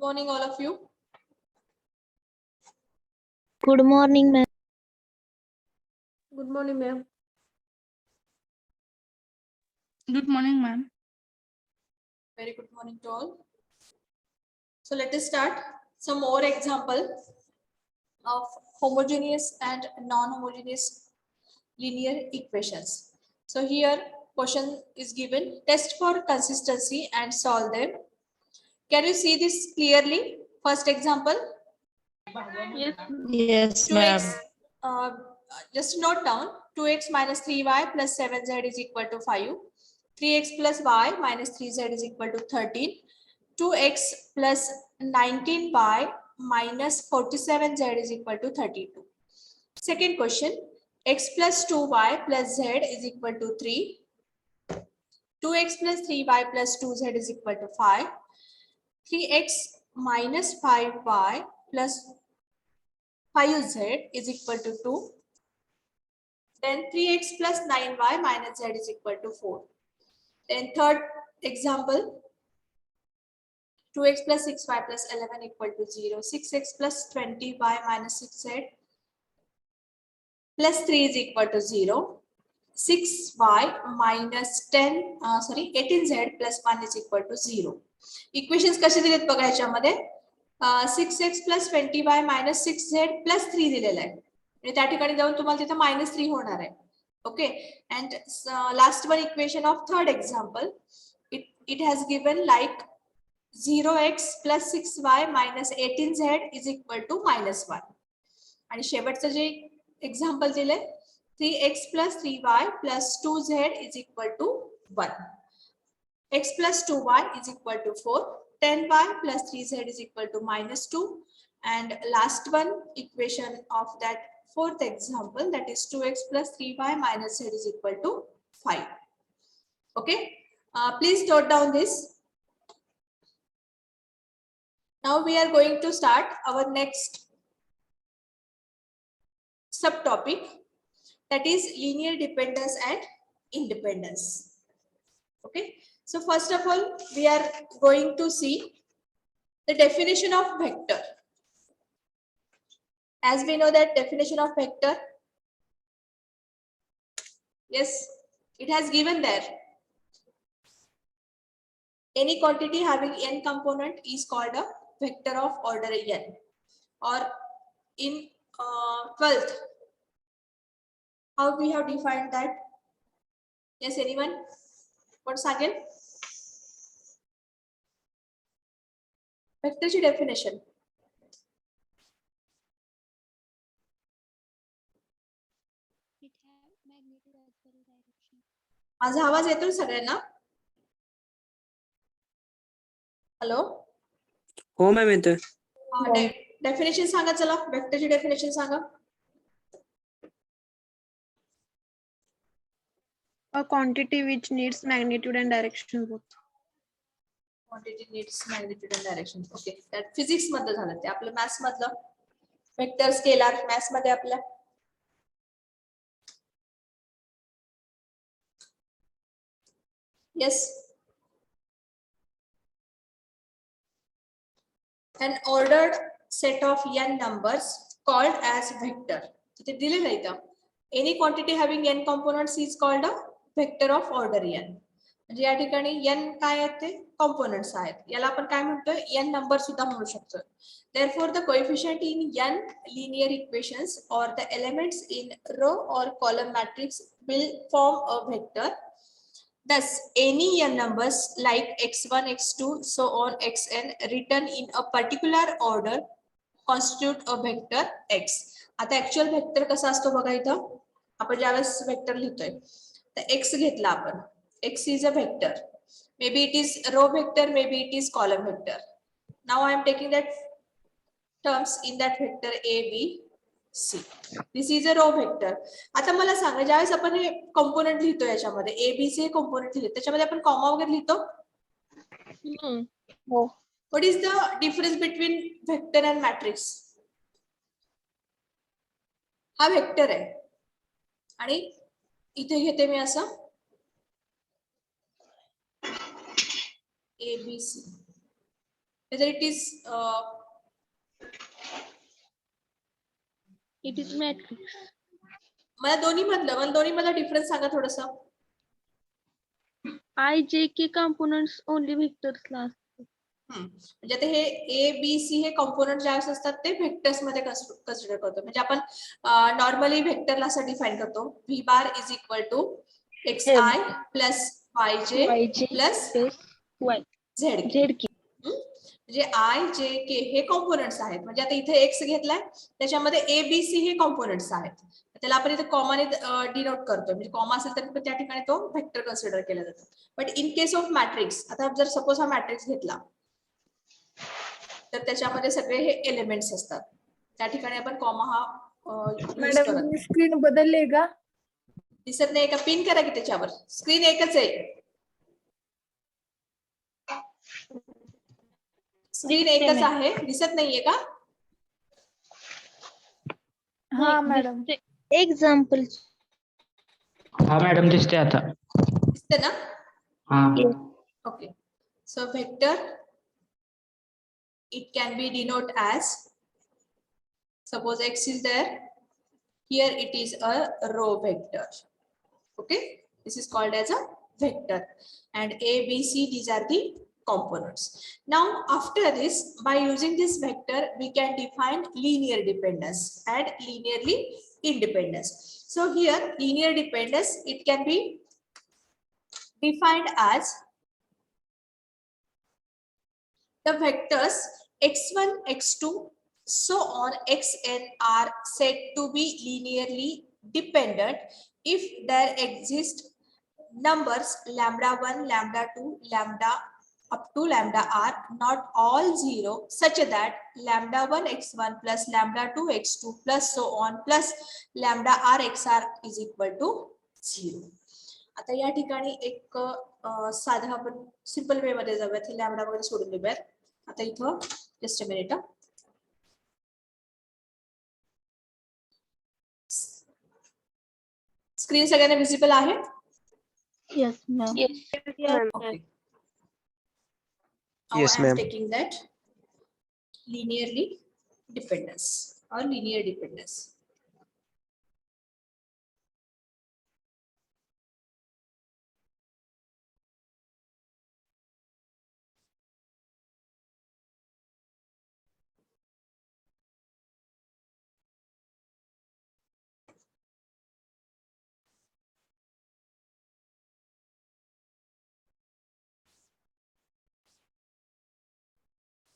morning, all of you. Good morning, ma'am. Good morning, ma'am. Good morning, ma'am. Very good morning to all. So let us start some more example of homogeneous and non-homogeneous linear equations. So here question is given, test for consistency and solve them. Can you see this clearly? First example. Yes, 2x, just note down, 2x minus 3y plus 7z is equal to 5. 3x plus y minus 3z is equal to 13. 2x plus 19y minus 47z is equal to 32. Second question, x plus 2y plus z is equal to 3. 2x plus 3y plus 2z is equal to 5. 3x minus 5y plus 5z is equal to 2. Then 3x plus 9y minus z is equal to 4. Then third example, 2x plus 6y plus 11 equal to 0. 6x plus 20y minus 6z plus 3 is equal to 0. 6y minus 18z plus 1 is equal to 0. Equations कसे दिलेत बघा याच्यामध्ये 6x plus 20y minus 6z plus 3 दिलेला आहे आणि त्या ठिकाणी जाऊन तुम्हाला तिथे -3 होणार आहे. Okay, and last one equation of third example, it has given like 0x plus 6y minus 18z is equal to -1. आणि शेवटचं जे एक्झाम्पल दिले 3x plus 3y plus 2z is equal to 1. X plus 2y is equal to 4. 10y plus 3z is equal to -2. And last one equation of that fourth example, that is 2x plus 3y minus z is equal to 5. Okay, please note down this. Now we are going to start our next subtopic, that is linear dependence and independence. Okay, so first of all we are going to see the definition of vector. As we know that definition of vector, yes, it has given there. Any quantity having n component is called a vector of order n. Or in 12th, how we have defined that? Yes, anyone? What's again? Vector definition. माझा आवाज येतोय सगळ्यांना? Hello, हो ma'am येतोय. Definition सांगा, चला वेक्टरची definition सांगा. A quantity which needs magnitude and direction both. Quantity needs magnitude and direction. Okay, that physics मध्ये झालं, ते आपलं मॅथ्स मधलं वेक्टर स्केलर मॅथ्स मध्ये आपल्या. Yes, an ordered set of n numbers called as vector. ते दिलेलं आहे इथं. Any quantity having n components is called a vector of order n. म्हणजे या ठिकाणी n काय आहेत ते कॉम्पोनंट्स आहेत. याला आपण काय म्हणतोय, n नंबर सुद्धा म्हणू शकतो. Therefore the coefficient in n linear equations or the elements in row or column matrix will form a vector. Thus, any n numbers like x1, x2, so on xn written in a particular order constitute a vector x. आता actual vector कसा असतो बघा, इथं आपण ज्यावेळेस vector लिहितोय तर x घेतला आपण, x is a vector. Maybe it is row vector, maybe it is column vector. Now I am taking that terms in that vector a, b, c. This is a row vector. आता मला सांगा, ज्यावेळेस आपण हे component लिहितो याच्यामध्ये ए b सी component लिहितो, त्याच्यामध्ये आपण comma वगैरे लिहितो. हो. What is the difference between vector and matrix? हा वेक्टर आहे आणि इथे घेते मी असं a b c. whether it is It is matrix. मला दोन्ही मधला डिफरन्स सांगा थोडस. I, J, K components only vectors ला असतात. म्हणजे आता हे ए बी सी हे कॉम्पोनंट ज्या असतात ते व्हेक्टर्स मध्ये कन्सिडर करतो. म्हणजे आपण नॉर्मली व्हेक्टरला असं डिफाइन करतो, V bar is equal to X I plus Y J plus Y, Z Z K. म्हणजे आय जे के हे कॉम्पोनंट्स आहेत. म्हणजे आता इथे एक्स घेतलाय त्याच्यामध्ये ए बी सी हे कॉम्पोनंट्स आहेत. त्याला आपण इथे कॉमाने डिनोट करतो. म्हणजे कॉमा असेल तर त्या ठिकाणी तो व्हेक्टर कन्सिडर केला जातो. But in case of matrix, आता जर सपोज हा मॅट्रिक्स घेतला तर त्याच्यामध्ये सगळे हे एलिमेंट्स असतात. त्या ठिकाणी आपण कॉमा हा यूज करत मॅडम स्क्रीन बदलले का? दिसत नाही का? पिन करा की त्याच्यावर. स्क्रीन एकच आहे. स्क्रीन एकच आहे, दिसत नाहीये का? हा मॅडम. एक्झाम्पल. हा मॅडम दिसते आता. दिसते ना? हा. Okay. So vector, it can be denoted as, suppose x is there, here it is a row vector. Okay, this is called as a vector, and A, B, C, these are the components. Now after this, by using this vector we can define linear dependence and linearly independence. So here linear dependence, it can be defined as the vectors x1, x2, so on xn are said to be linearly dependent if there exist numbers lambda 1, lambda 2, lambda up to lambda r not all 0, such that lambda 1 x1 plus lambda 2 x2 plus so on plus lambda r xr is equal to 0. आता या ठिकाणी एक साधा आपण simple way मध्ये जाऊयात. हे lambda वगैरे सोडून देऊयात. आता इथं जस्ट अ मिनिट. स्क्रीन सगळ्यांना विजिबल आहे? Yes, ma'am. Okay. Now Yes, I am ma'am. taking that linearly dependence or linear dependence.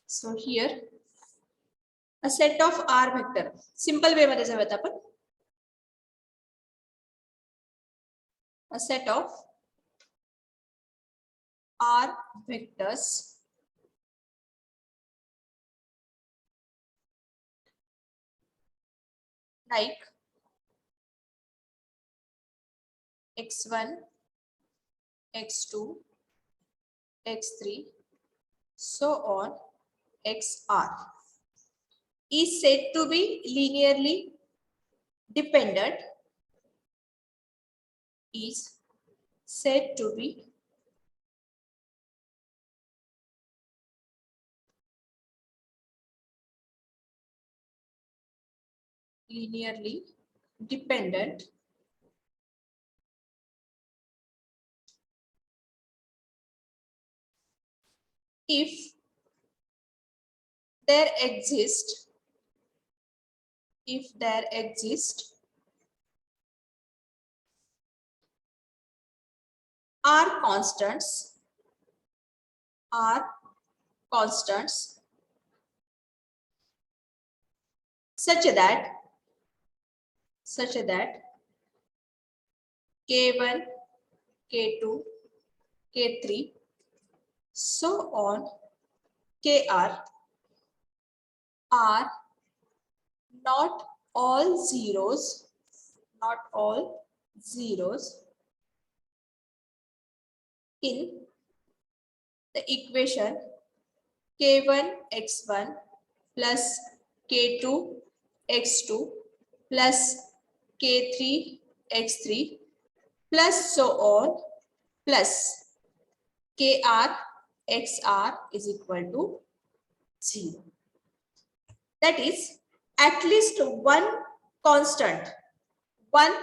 So here a set of R vector, simple way मध्ये जाऊयात आपण. A set of R vectors like x1, x2, x3, so on xr is said to be linearly dependent, is said to be linearly dependent if there exist are constants such that k1, k2, k3, so on kr are not all zeros in the equation k1 x1 plus k2 x2 plus k3 x3 plus so on plus kr xr is equal to 0. That is at least one constant. One,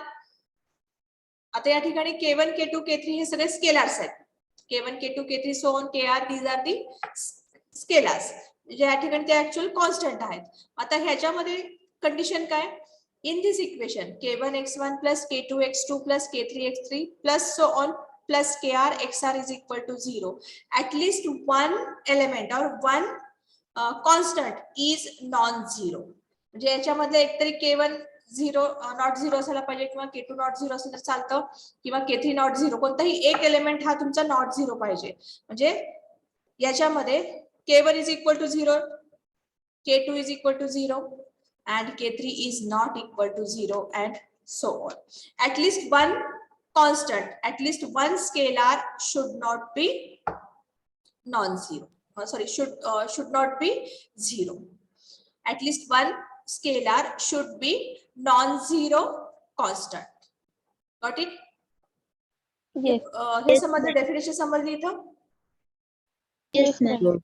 आता या ठिकाणी K1, K2, K3 हे सगळे स्केलार्स आहेत. K1, K2, K3 so on KR these are the स्केलार्स. म्हणजे या ठिकाणी ते actual constant आहेत. आता ह्याच्यामध्ये कंडिशन काय? In this equation, K1 x1 plus K2 x2 plus K3 x3 plus so on plus KR XR is equal to 0. At least one element or one constant is non-zero. म्हणजे याच्यामध्ये एकतरी K1 0 not 0 असायला पाहिजे किंवा K2 not 0 असेल तर चालतं किंवा K3 नॉट 0 कोणताही एक एलिमेंट हा तुमचा नॉट 0 पाहिजे. म्हणजे याच्यामध्ये K1 is equal to 0, K2 is equal to 0 and K3 is not equal to 0 and so on. At least one constant, at least one scalar should not be non-zero. Sorry, should not be 0. At least one scalar should be non-zero constant. Got it? Yes. हे समजलं, definition समजली इथं? Yes, ma'am.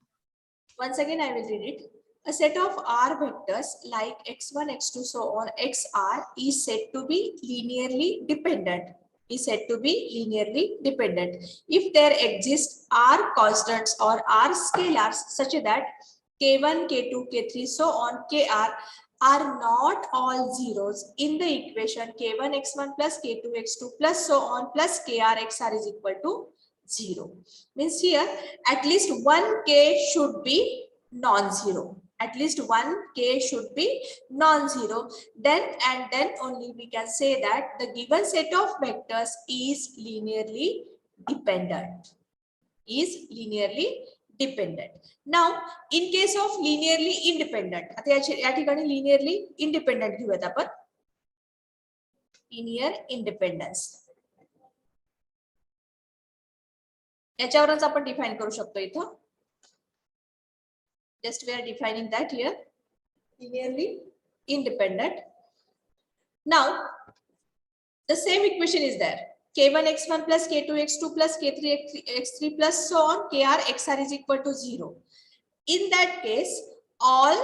Once again, I will read it. A set of R vectors like x1, x2, so on, xr is said to be linearly dependent. Is said to be linearly dependent if there exist R constants or R scalars such that K1, K2, K3, so on, Kr are not all zeros in the equation K1 x1 plus K2 x2 plus so on plus Kr xr is equal to 0. Means here at least one K should be non-zero. At least one K should be non-zero. Then and then only we can say that the given set of vectors is linearly dependent. Is linearly dependent. Now, in case of linearly independent, आता या ठिकाणी linearly independent घेऊयात आपण. Linear independence. याच्यावरच आपण define करू शकतो इथं. Just we are defining that here. Linearly independent. Now, the same equation is there. K1 x1 plus K2 x2 plus K3 x3 plus so on Kr xr is equal to 0. In that case, all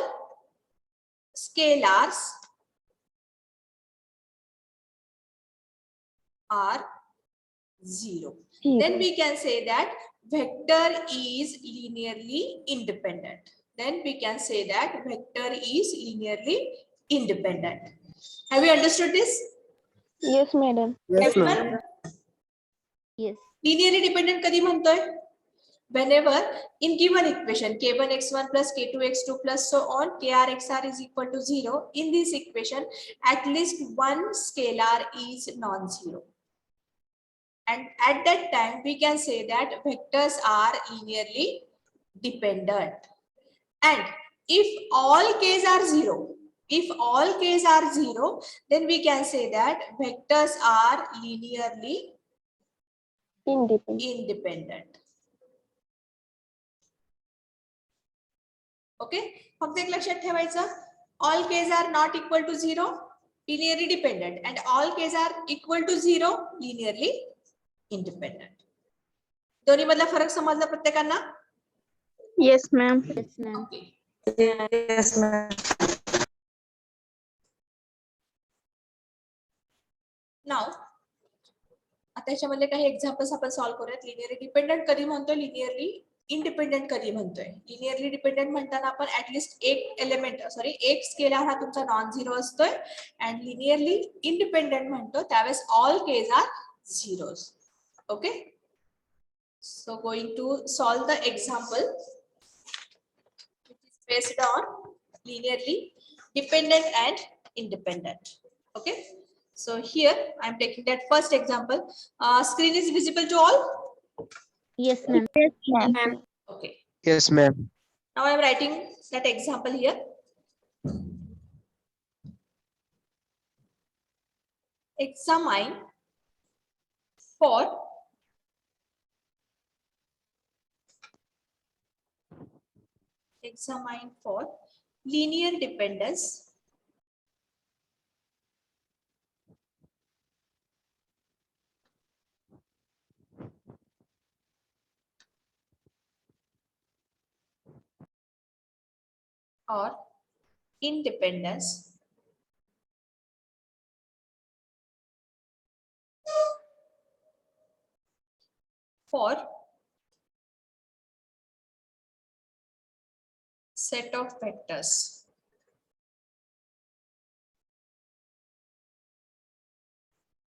scalars are 0. Then we can say that vector is linearly independent. Then we can say that vector is linearly independent. Have you understood this? Yes, madam. Yes, Everyone? ma'am. Yes. Linearly dependent कधी म्हणतोय? Whenever in given equation K1 x1 plus K2 x2 plus so on Kr xr is equal to 0, in this equation at least one scalar is non-zero. And at that time we can say that vectors are linearly dependent. And if all k's are 0, if all k's are 0, then we can say that vectors are linearly independent. Okay, फक्त एक लक्षात ठेवायचं, all k's are not equal to 0, linearly dependent, and all k's are equal to 0, linearly independent. दोन्ही मधला फरक समजला प्रत्येकांना? Yes, ma'am. Yes, ma'am. Okay. Yes, ma'am. Now, आता याच्यामध्ये काही एक्झाम्पल्स आपण सॉल्व्ह करूयात. लिनियरली डिपेंडंट कधी म्हणतोय, लिनियरली इंडिपेंडंट कधी म्हणतोय. लिनियरली डिपेंडंट म्हणताना आपण ऍटलिस्ट एक एलिमेंट एक स्केलार हा तुमचा नॉन झिरो असतोय. अँड लिनियरली इंडिपेंडंट म्हणतो त्यावेळेस all k's are zeros. Okay, so going to solve the example based on linearly dependent and independent. Okay, so here I am taking that first example. Screen is visible to all? Yes, ma'am. Yes, ma'am. Okay, Yes, ma'am. now I am writing that example here. Examine for linear dependence or independence for set of vectors.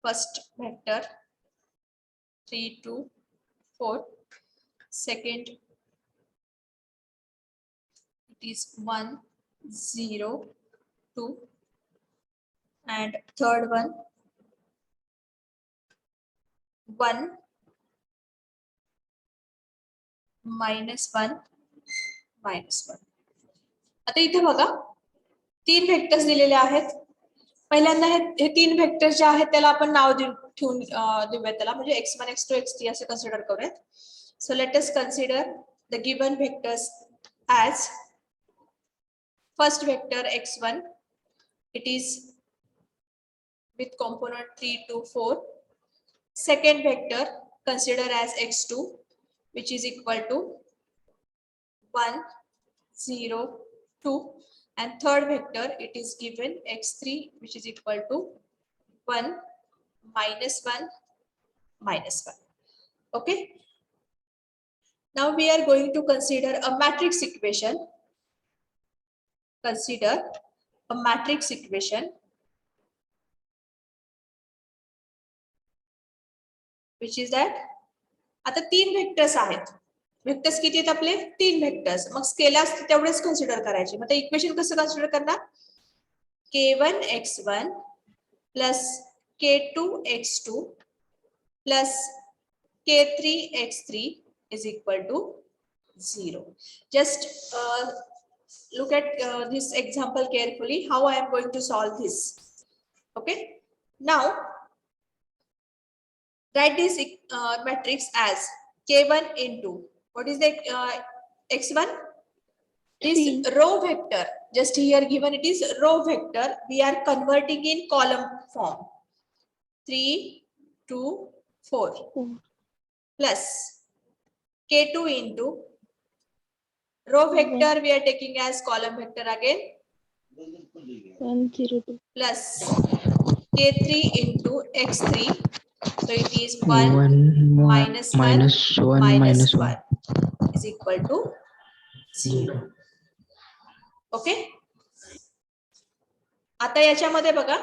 First vector 3, 2, 4. Second it is 1, 0, 2. And third one 1, -1, -1. आता इथे बघा 3 vectors दिलेले आहेत. पहिल्यांदा हे 3 vectors जे आहेत त्याला आपण नाव ठेवून देऊया त्याला, म्हणजे x1 x2 x3 असे कन्सिडर करूयात. So let us consider the given vectors as first vector x1, it is with component 3, 2, 4. Second vector consider as x2, which is equal to 1, 0, 2. And third vector it is given x3, which is equal to 1, -1, -1. Okay. Now we are going to consider a matrix equation. Consider a matrix equation which is that आता 3 vectors आहेत. Vectors किती आहेत आपले? 3 vectors. मग scalars तेवढेच consider करायचे. मग equation कसं consider करणार? k1 x1 plus k2 x2 plus k3 x3 is equal to 0. Just look at this example carefully, how I am going to solve this. Okay. Now write this matrix as k1 into what is the x1? This row vector, just here given it is row vector, we are converting in column form. 3, 2, 4 plus k2 into row vector we are taking as column vector again 1, 0, 2. plus k3 into x3. So it is 1, -1 -1 is equal to 0. Okay. आता याच्यामध्ये बघा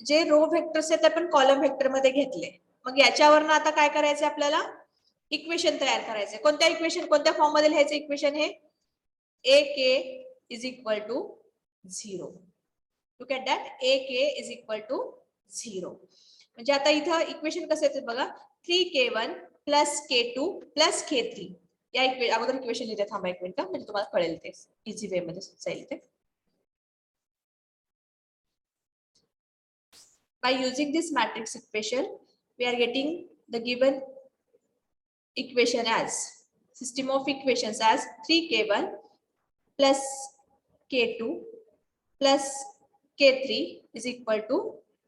जे रो vectors आहेत आपण column vector मध्ये घेतले. मग याच्यावरनं आता काय करायचं आपल्याला? इक्वेशन तयार करायचे. कोणत्या इक्वेशन, कोणत्या फॉर्म मध्ये लिहायचं इक्वेशन? हे ak is equal to 0. Look at that, ak is equal to 0. म्हणजे आता इथं इक्वेशन कसं येतं बघा, 3k1 plus k2 plus k3. या अगोदर इक्वेशन लिहिते, थांबा एक मिनिट म्हणजे तुम्हाला कळेल ते इझी वे मध्ये जाईल ते. By using this matrix equation, we are getting the given equation as system of equations as 3k1 plus k2 plus k3 is equal to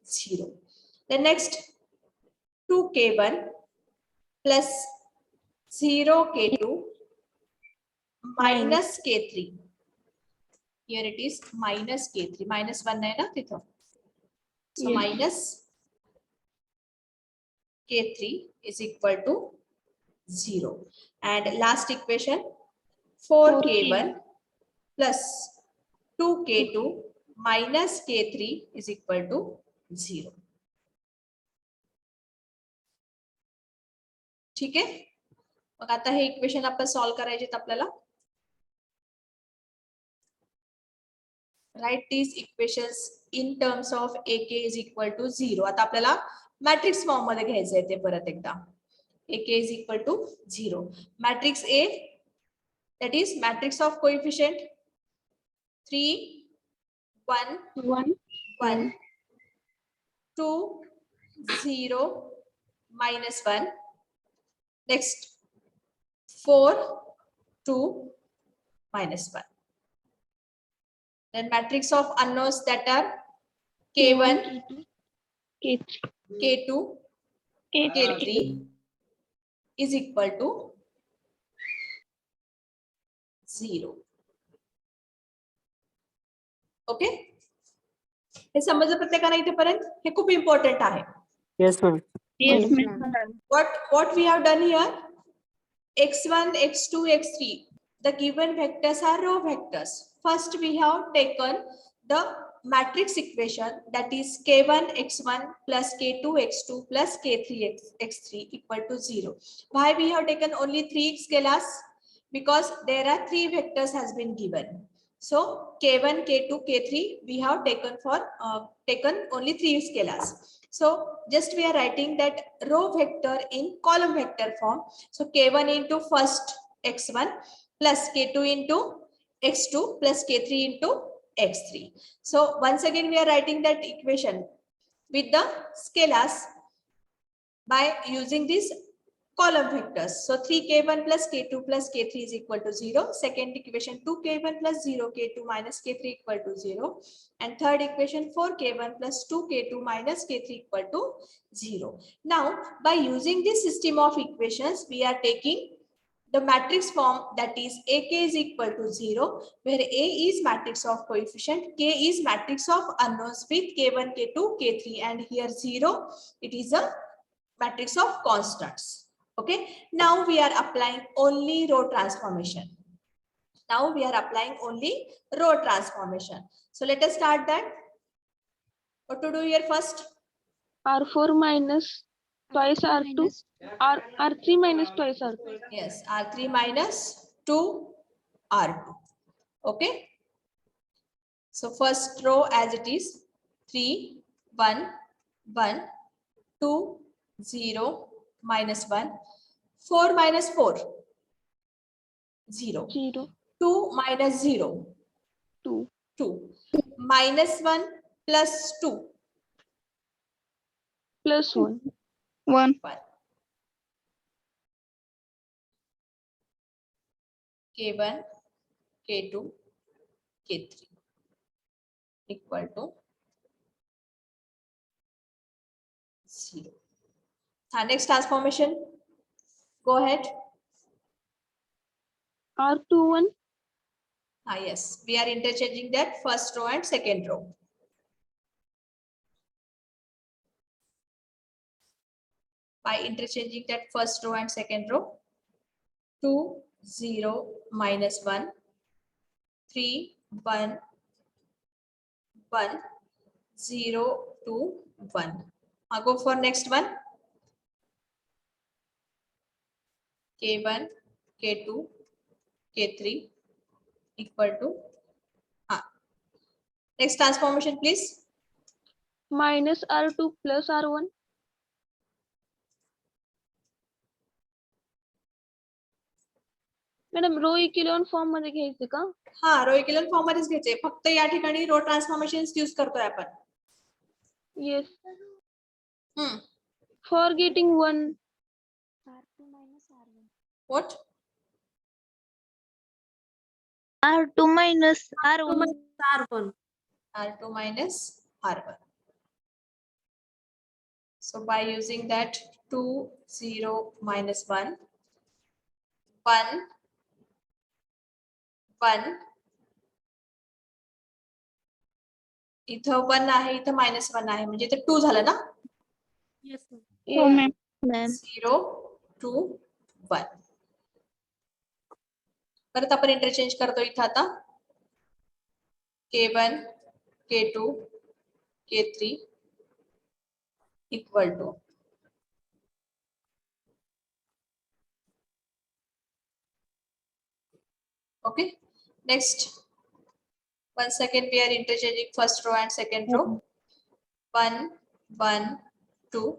0. The next 2k1 plus 0k2 minus k3. Here it is minus k3. -1 आहे ना तिथं. So minus k3 is equal to 0. And last equation 4k1 plus 2k2 minus k3 is equal to 0. ठीक आहे. मग आता हे equation आपण solve करायचे आपल्याला. Right these equations in terms of ak is equal to 0. आता आपल्याला मॅट्रिक्स फॉर्म मध्ये घ्यायचं आहे ते परत एकदा. ak is equal to 0. Matrix A, that is matrix of coefficient 3, 1, 1, 1, 2, 0, -1. Next 4, 2, -1. Then matrix of unknowns that are k1, k2, k3 is equal to 0. Okay, हे समजलं प्रत्येकाला इथेपर्यंत? हे खूप इम्पॉर्टंट आहे. Yes, ma'am. Yes, ma'am. What we have done here, x1, x2, x3, the given vectors are row vectors. First we have taken the matrix equation, that is k1 x1 plus k2 x2 plus k3 x3 equal to 0. Why we have taken only 3 scalars? Because there are 3 vectors has been given. So k1, k2, k3 we have taken only 3 scalars. So just we are writing that row vector in column vector form. So k1 into first x1 plus k2 into x2 plus k3 into x3. So once again we are writing that equation with the scalars by using these column vectors. So 3k1 plus k2 plus k3 is equal to 0. Second equation 2k1 plus 0k2 minus k3 equal to 0. And third equation 4k1 plus 2k2 minus k3 equal to 0. Now by using this system of equations, we are taking the matrix form, that is AK is equal to 0, where A is matrix of coefficient, K is matrix of unknowns with k1, k2, k3, and here 0, it is a matrix of constants. Okay, now we are applying only row transformation. Now we are applying only row transformation. So let us start that. What to do here first? R4 minus twice R2, R3 minus twice R2. Yes, R3 minus 2 R2. Okay. So first row as it is 3, 1, 1, 2, 0, minus 1, 4 minus 4, 0, 0, 2 minus 0, 2, 2, minus 1 plus 2, plus 1, 1. 1, k1, k2, k3 equal to 0. Next transformation. Go ahead. R21, Yes, we are interchanging that first row and second row. By interchanging that first row and second row, 2, 0, minus 1, 3, 1, 1, 0, 2, 1. I'll go for next one. K1, K2, K3 equal to. Next transformation, please. minus R2 plus R1, madam row equilibrium form मध्ये घ्यायचे का? हा, रो equilibrium form मध्येच घ्यायचे, फक्त या ठिकाणी रो transformation use करतोय आपण. Yes. Hmm. For getting 1, What? R2 minus R1. R2 minus R1. So by using that 2, 0, minus 1, 1, 1, इथं 1 आहे, इथं minus 1 आहे, म्हणजे इथं 2 झालं ना? Oh, ma'am. 0, 2, 1. परत आपण इंटरचेंज करतो इथं आता. K1, K2, K3 equal to. Okay. Next. Once again we are interchanging first row and second row. 1, 1, 2,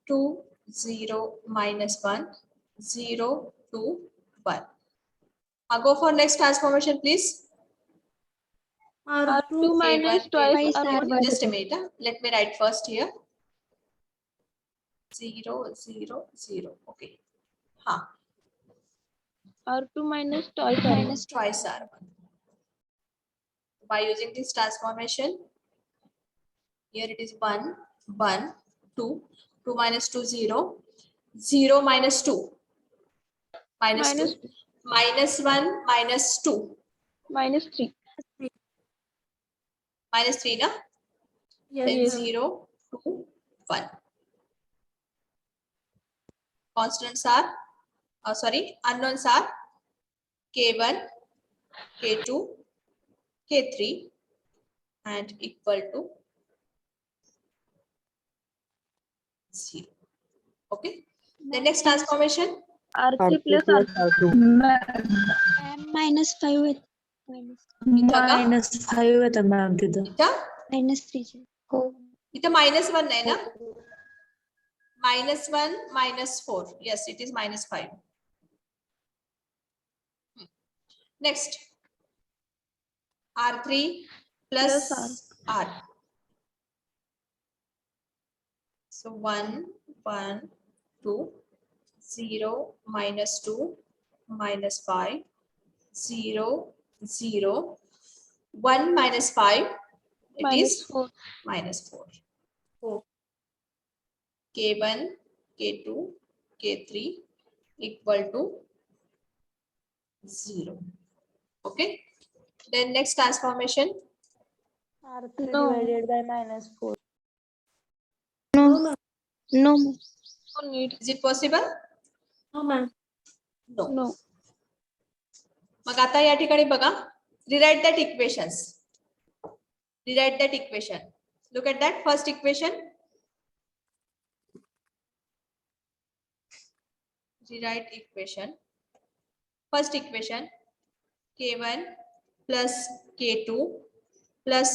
2, 0, minus 1, 0, 2, 1. I'll go for next transformation, please. R2 minus K1, twice K2, R1. just a minute. Let me write first here. 0, 0, 0. Okay. R2 minus twice R1. Twice R1. By using this transformation, here it is 1, 1, 2, 2 minus 2, 0, 0 minus 2, minus 2, minus 1, minus 2, minus 3. -3 na? Then Yes. 0, 2, 1. Constants are, unknowns are K1, K2, K3 and equal to 0. Okay. The next transformation, R3 plus R2. -5 with इथं का? -5 येतं ma'am तिथं. इथं -3 हो इथं -1 नाही ना? -1, -4. Yes, it is -5. Next, R3 plus R. So 1, 1, 2, 0, -2, -5, 0, 0, 1 -5. It is -4. -4. K1, K2, K3 equal to 0. Okay. Then next transformation, R3 No. divided by -4. no no No need. is it possible? No, ma'am. No. No. मग आता या ठिकाणी बघा, rewrite that equations. Rewrite that equation. Look at that first equation. Rewrite equation. First equation, K1 plus K2 plus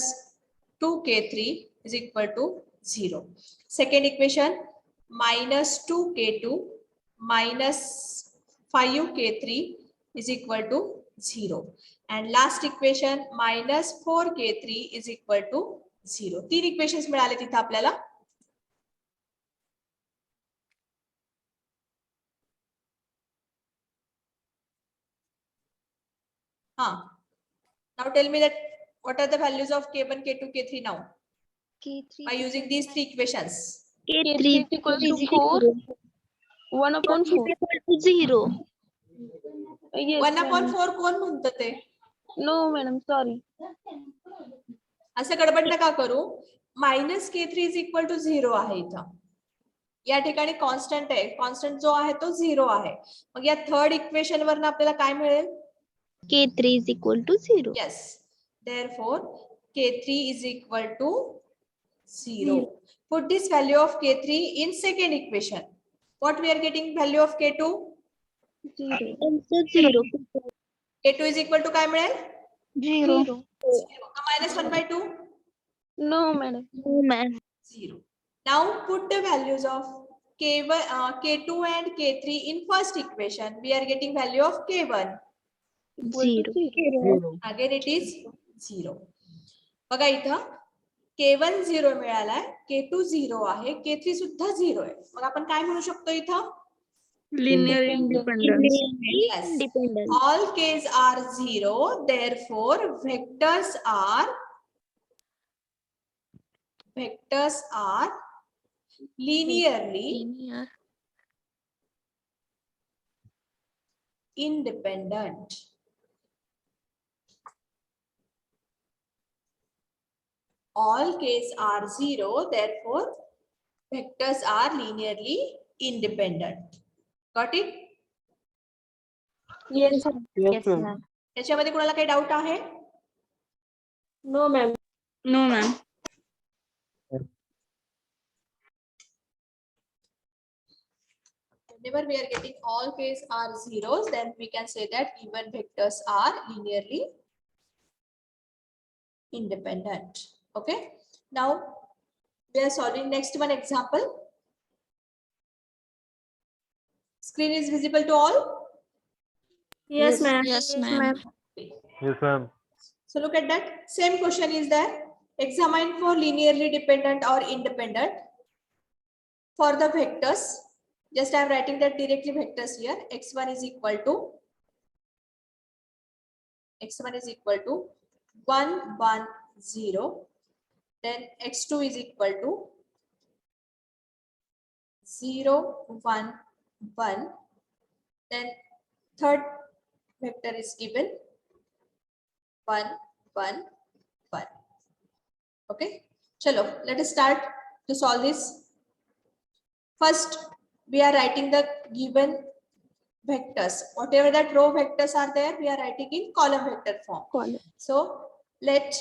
2K3 is equal to 0. Second equation, -2K2 minus 5K3 is equal to 0. And last equation, -4K3 is equal to 0. 3 equations मिळाले तिथे आपल्याला. Now tell me that what are the values of K1, K2, K3 now K3 by using these 3 equations. K3 is equal to 4. 1/4. 0 Yes, 1/4 कोण म्हणतं ते? No, madam. Sorry. असं गडबड नका करू. -K3 is equal to 0 आहे इथं. या ठिकाणी कॉन्स्टंट आहे. कॉन्स्टंट जो आहे तो 0 आहे. मग या थर्ड इक्वेशन वरनं आपल्याला काय मिळेल? K3 is equal to 0 Yes. Therefore, K3 is equal to 0. Put this value of K3 in second equation. What we are getting value of K2? 0. also 0 K2 is equal to काय मिळेल? 0 -1/2? No, madam. no ma'am 0. Now put the values of K1, K2 and K3 in first equation. We are getting value of K1. Equal to 0. Again it is 0. बघा इथं K1 0 मिळालाय, K2 0 आहे, K3 सुद्धा 0 आहे. मग आपण काय म्हणू शकतो इथं? Linear independence. Yes. independent All K's are 0, therefore vectors are linearly linear independent. All K's are 0, therefore vectors are linearly independent. Got it? Yes. Yes, ma'am. त्याच्यामध्ये कोणाला काही डाऊट आहे? No, ma'am. No, ma'am. Whenever we are getting all K's are zeros, then we can say that even vectors are linearly independent. Okay. Now we are solving next one example. Screen is visible to all. Yes, ma'am. yes ma'am Yes, ma'am. So look at that. Same question is there. Examine for linearly dependent or independent for the vectors. Just I am writing that directly vectors here. X1 is equal to 1, 1, 0. Then X2 is equal to 0, 1, 1. Then third vector is given 1, 1, 1. Okay, chalo, let us start to solve this. First, we are writing the given vectors. Whatever that row vectors are there, we are writing in column vector form. Column. So let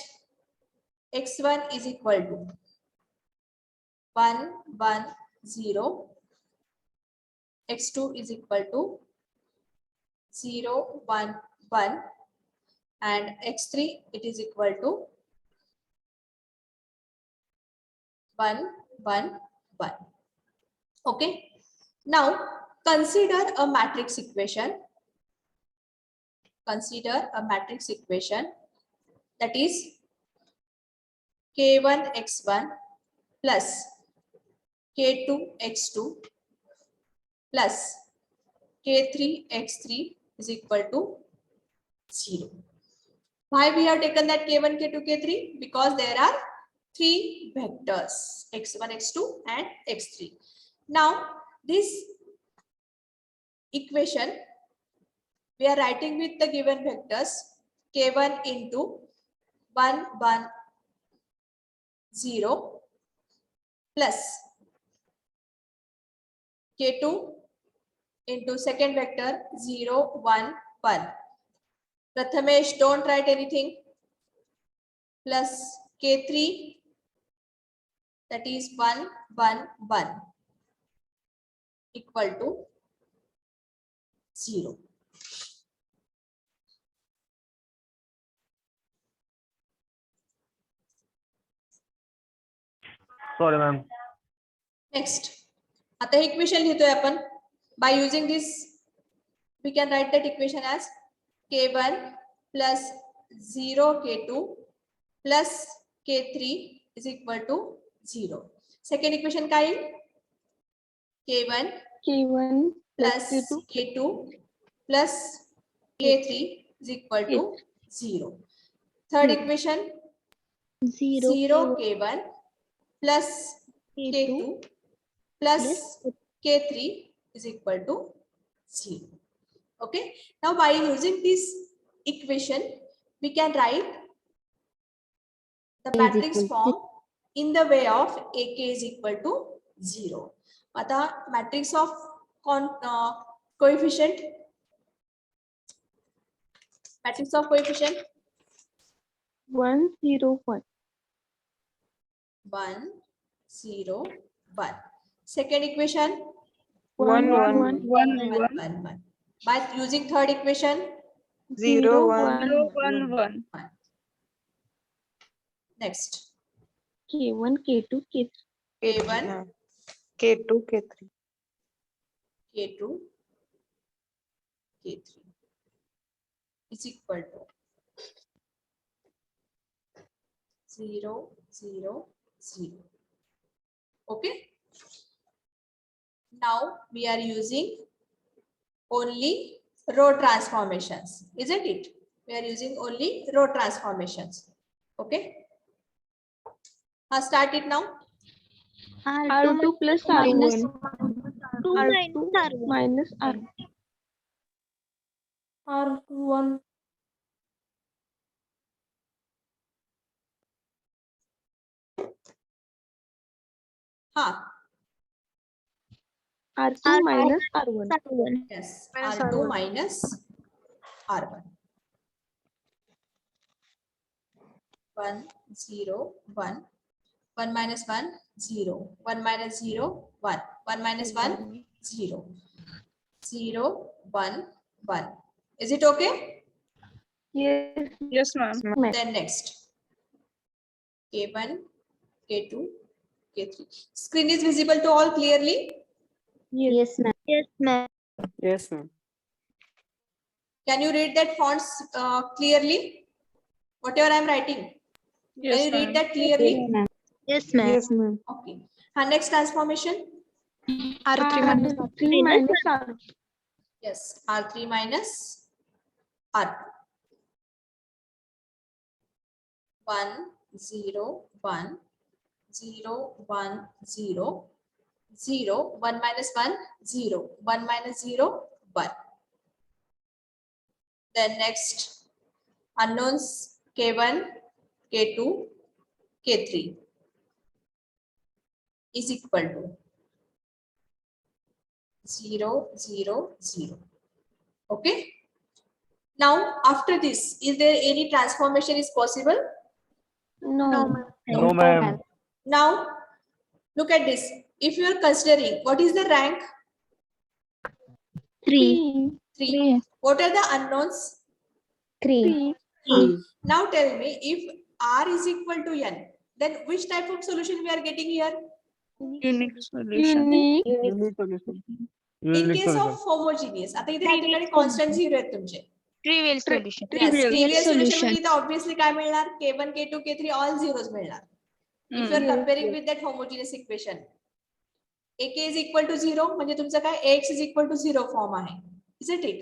x1 is equal to 1, 1, 0. x2 is equal to 0, 1, 1. And x3 it is equal to 1, 1, 1. Okay. Now consider a matrix equation. Consider a matrix equation that is k1 x1 plus k2 x2 plus k3 x3 is equal to 0. Why we have taken that k1, k2, k3? Because there are three vectors x1, x2 and x3. Now this equation we are writing with the given vectors k1 into 1, 1, 0 plus k2 into second vector 0, 1, 1. Prathamesh, don't write anything. Plus k3 that is 1, 1, 1 equal to 0. Sorry, ma'am. Next, आता equation लिहितोय आपण. By using this, we can write that equation as k1 plus 0 k2 plus k3 is equal to 0. Second equation काय येईल? k1 K1 plus K2 k2 plus k3 is equal to 0. Third equation 0 k1 plus k2 plus k3 is equal to 0. Okay. Now by using this equation, we can write the matrix form in the way of AK is equal to 0. आता matrix of coefficient. Matrix of coefficient 1 0 1. 1, 0, 1. Second equation 1 1 1, 1, 1. By using third equation 0 1 1. next K1 K2 K3. K1 K2, K3. K2 K3 is equal to 0, 0, 0. Okay. Now we are using only row transformations, isn't it? We are using only row transformations. Okay. Start it now. R2 plus R1. 2 R2 minus R1. R1. R2 minus R1. Yes, Minus R2 R1. minus R1. 1, 0, 1. 1 minus 1, 0. 1 minus 0, 1. 1 minus 1, 0. 0, 1, 1. Is it okay? Yes. Yes, ma'am. Then next. K1, K2, K3. Screen is visible to all clearly. Yes. Yes, ma'am. Yes, ma'am. Can you read that fonts clearly? Whatever I am writing. Can you read that clearly? Yes, ma'am. Yes, ma'am. Okay. Next transformation. R3 minus R3 minus R2. Yes, R3 minus R2. 1, 0, 1, 0, 1, 0, 0, 1 minus 1, 0, 1 minus 0, 1. Then next, unknowns K1, K2, K3 is equal to 0, 0, 0. Okay. Now after this, is there any transformation is possible? No. No, ma'am. Now look at this. If you are considering what is the rank? 3. 3. What are the unknowns? 3. Now tell me, if R is equal to n, then which type of solution we are getting here? Unique solution. Unique. Unique solution. In Unique case solution. of homogeneous, आता इथे ह्या ठिकाणी constant 0 आहेत तुमचे. Trivial solution. Yes, Trivial trivial solution solution. मध्ये इथे obviously काय मिळणार? K1, K2, K3 all zeros मिळणार. If you are comparing with that homogeneous equation, AK is equal to 0 म्हणजे तुमचं काय AX is equal to 0 form आहे. Isn't it?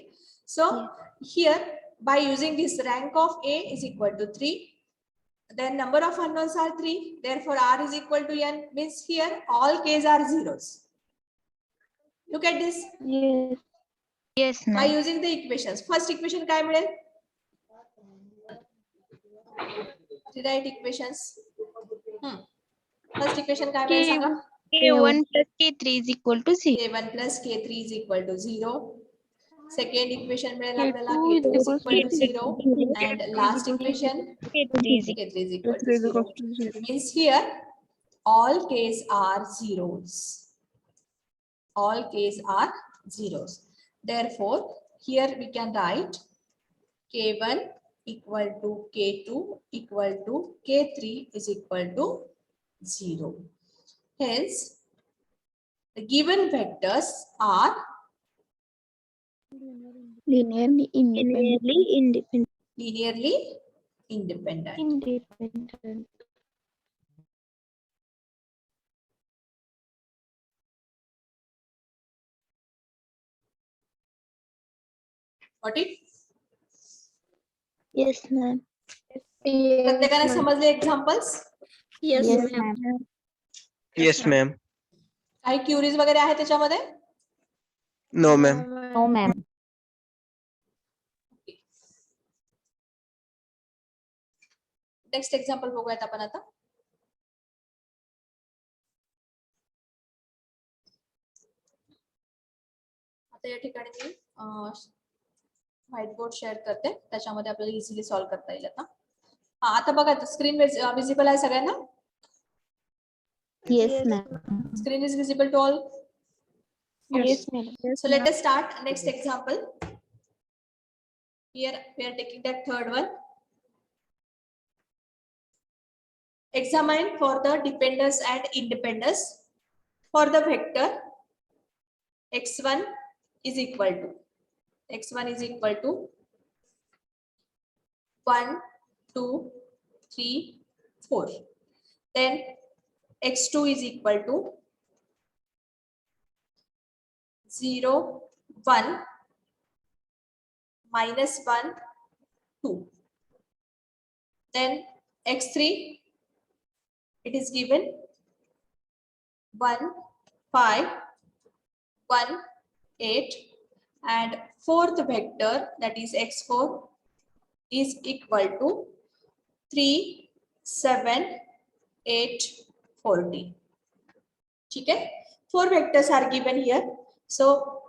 So here by using this rank of A is equal to 3, then number of unknowns are 3, therefore R is equal to n, means here all K's are zeros. Look at this. Yes. Yes, By ma'am. using the equations, first equation काय मिळेल? Rewrite equations. First equation काय मिळेल सांगा? K1 plus K3 is equal to 0. K1 plus K3 is equal to 0. Second equation मिळेल K2 आपल्याला is K2 is equal equal to 0 and last equation K3 is K3 is equal to 0. Means here all K's are zeros. All K's are zeros. Therefore, here we can write K1 equal to K2 equal to K3 is equal to 0. Hence, the given vectors are linearly independent. linearly independent. Independent. Got it? Yes, ma'am. प्रत्येकाने समजले examples? Yes, Yes, ma'am. Yes, ma'am. काही queries वगैरे आहे त्याच्यामध्ये? No, ma'am. No, ma'am. Next example बघूयात आपण आता. आता या ठिकाणी मी व्हाईट बोर्ड शेअर करते, त्याच्यामध्ये आपल्याला इझिली सॉल्व्ह करता येईल आता. हा, आता बघा स्क्रीन विजिबल आहे सगळ्यांना? Yes, ma'am. Screen is visible to all? Yes, madam. So let us start next example. Here we are taking that third one. Examine for the dependence and independence for the vector x1 is equal to 1, 2, 3, 4. Then x2 is equal to 0, 1, -1, 2. Then x3, it is given 1, 5, 1, 8, and fourth vector, that is x4, is equal to 3, 7, 8, 40. ठीक है? 4 vectors are given here. So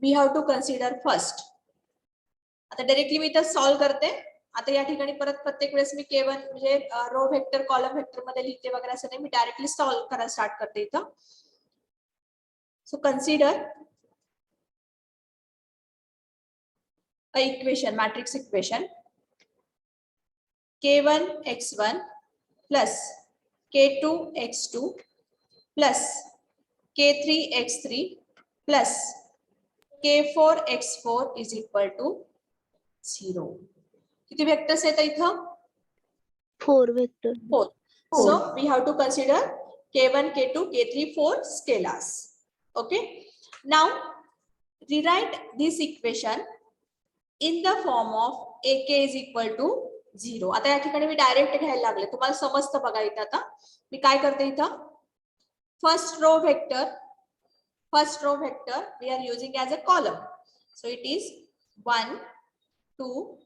we have to consider first. आता directly मी इथं solve करते. आता या ठिकाणी परत प्रत्येक वेळेस मी K1 म्हणजे रो व्हेक्टर कॉलम व्हेक्टर मध्ये लिहिते वगैरे असं नाही, मी डायरेक्टली सॉल्व्ह करायला स्टार्ट करते इथं. सो consider a equation, matrix equation. K1 x1 plus K2 x2 plus K3 x3 plus K4 x4 is equal to 0. किती वेक्टर्स आहेत इथं? 4 vector. 4. So we have to consider K1, K2, K3, 4 scalars. Okay. Now rewrite this equation in the form of AK is equal to 0. आता या ठिकाणी मी direct घ्यायला लागले, तुम्हाला समजतं बघा इथं. आता मी काय करते इथं, first row vector we are using as a column. So it is 1, 2,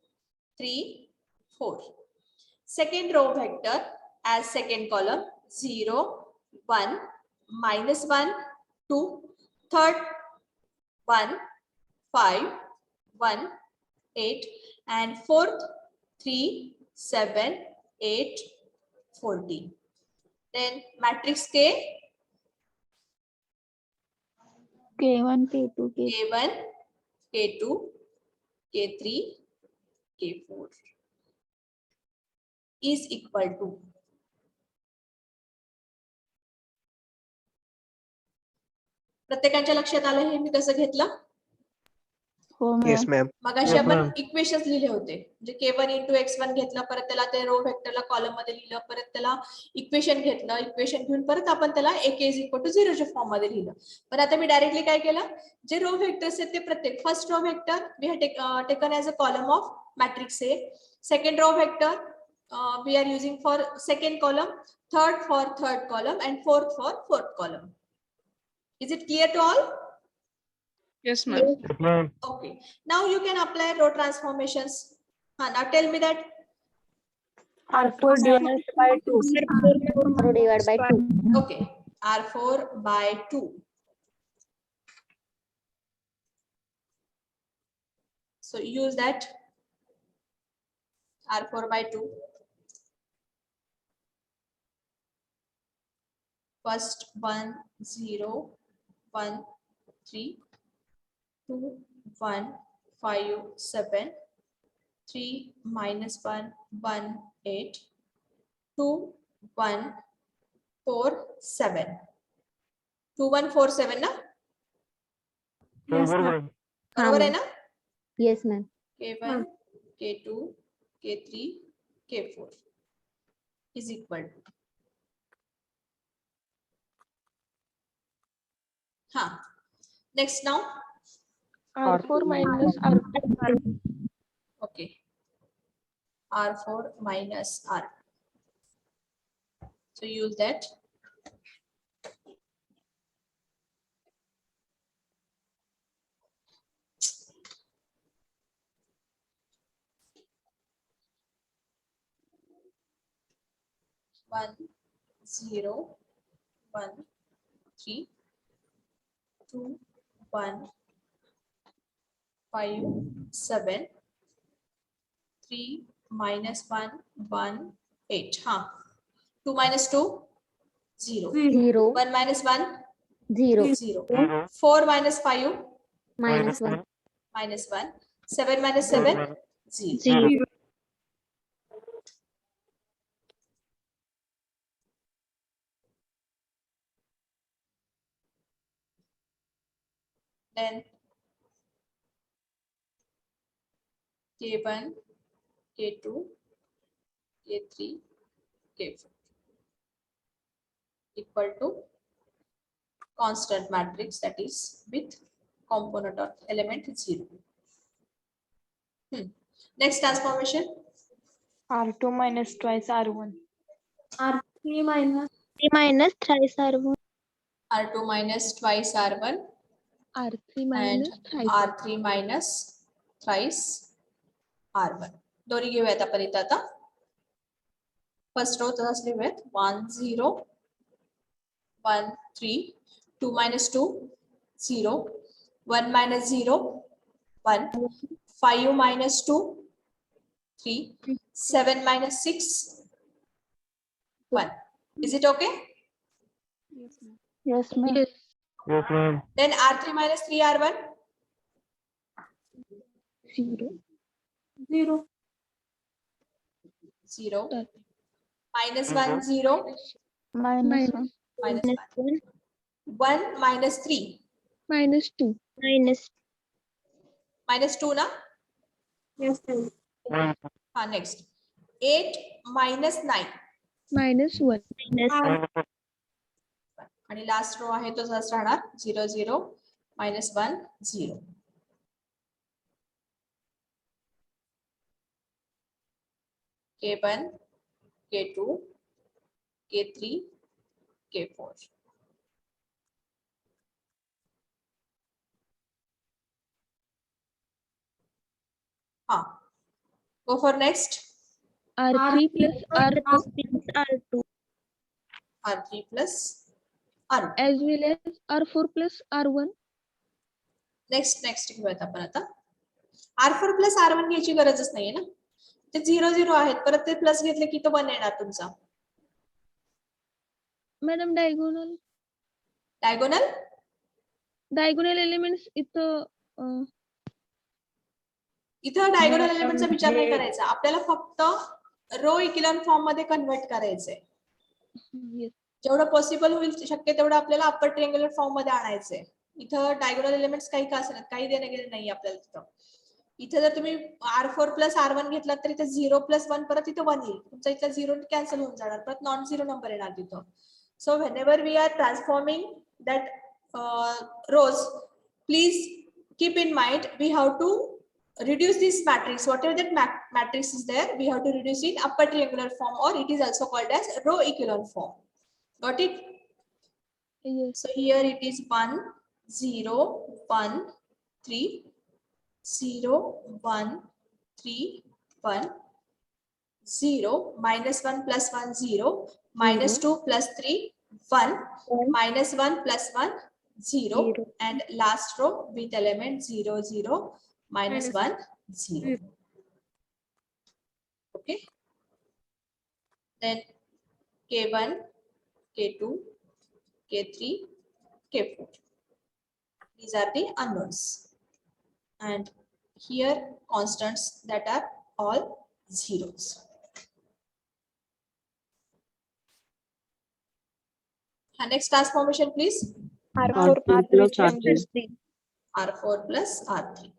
3, 4. second row vector as second column 0, 1, -1, 2, third 1, 5, 1, 8, and fourth 3, 7, 8, 14. Then matrix K, K1, K2, K3. K1, K2, K3, K4 is equal to प्रत्येकाच्या लक्षात आलं हे मी कसं घेतलं हो Yes, ma'am. ma'am. मगाशी Yes, आपण ma'am. Equations लिहिले होते म्हणजे K1 इंटू x1 घेतलं परत त्याला ते रो व्हेक्टरला कॉलम मध्ये लिहिलं परत त्याला इक्वेशन घेतलं इक्वेशन घेऊन परत आपण त्याला AK इज इक्वल टू 0 च्या फॉर्म मध्ये लिहिलं पण आता मी डायरेक्टली काय केलं जे रो व्हेक्टर्स आहेत ते प्रत्येक first row vector we have taken as a column of matrix A second row vector we are using for second column third for third column and fourth for fourth column is it clear to all Yes, ma'am. Yes, ma'am. okay now you can apply row transformations now tell me that R4 divided by 2. R4 divided by 2. okay R4 by 2 so use that R4 by 2 first 1 0 1 3 2 1 5 7 3 minus 1 1 8 2 1 4 7 2 1 4 7 ना Yes, Bye, ma'am. bye. बरोबर आहे ना Yes, ma'am. K1 K2 K3 K4 is equal to next now R4 minus R2. okay R4 minus R so use that one zero 1 3 2 1 5 7 3 minus 1 1 8 2 minus 2 0 0. 1 minus 1 0. 0 Zero. 4 minus 5 Minus 1. minus 1 7 minus 7 0 0. then K1 K2 K3 K4 equal to constant matrix that is with component or element 0. Next transformation R2 minus twice R1. R3 minus 3 minus thrice R1. R2 minus twice R1 R3 and minus thrice. R3 minus thrice R1. दोन्ही घेऊयात आपण इथं आता first row तसंच लिहूयात 1 0 1 3 2 minus 2 0 1 minus 0 1 5 minus 2 3 7 minus 6 1 is it okay Yes, ma'am. Yes. Yes, ma'am. then R3 minus 3 R1 0. 0. 0 That. minus 1 0 Minus 1. minus 1 1 minus 3 Minus 2. minus 2 na Yes, ma'am. Ma'am. next 8 minus 9 Minus 1. आणि last row आहे तो तसाच राहणार 0 0 minus 1 0 K1 K2 K3 K4 go for next R3 plus R2 R2. R3 plus R2. as well as R4 plus R1. Next घेऊयात आपण आता. R4 plus R1 घ्यायची गरजच नाहीये ना, ते 0 0 आहेत, परत ते प्लस घेतले की तो 1 येणार तुमचा. मॅडम डायगोनल डायगोनल एलिमेंट्स इथं इथं डायगोनल एलिमेंटचा विचार नाही करायचा, आपल्याला फक्त रो इक्विलॉन फॉर्म मध्ये कन्वर्ट करायचंय. yes. जेवढं पॉसिबल होईल शक्य तेवढं आपल्याला अप्पर ट्रिअंग्युलर फॉर्म मध्ये आणायचंय. इथं डायगोनल एलिमेंट्स काही का असणार, काही देणे गेले नाही आपल्याला तिथं. इथे जर तुम्ही R4 प्लस R1 घेतला तर इथे 0 प्लस 1 परत इथं 1 येईल, तुमचा इथला 0 कॅन्सल होऊन जाणार, परत नॉन झिरो नंबर येणार तिथं. So whenever we are transforming that rows, please keep in mind we have to reduce this matrix, whatever that matrix is there, we have to reduce it upper triangular form, or it is also called as row echelon form. Got it? Yes. So here it is 1 0 1 3 0 1 3 1 0 -1 plus 1 0 -2 plus 3 1 -1 plus 1 0 and last row with element 0 0 -1 0. Okay, then K1 K2 K3 K4, these are the unknowns, and here constants that are all zeros. Next transformation please. R4 plus R3. R4 plus R3.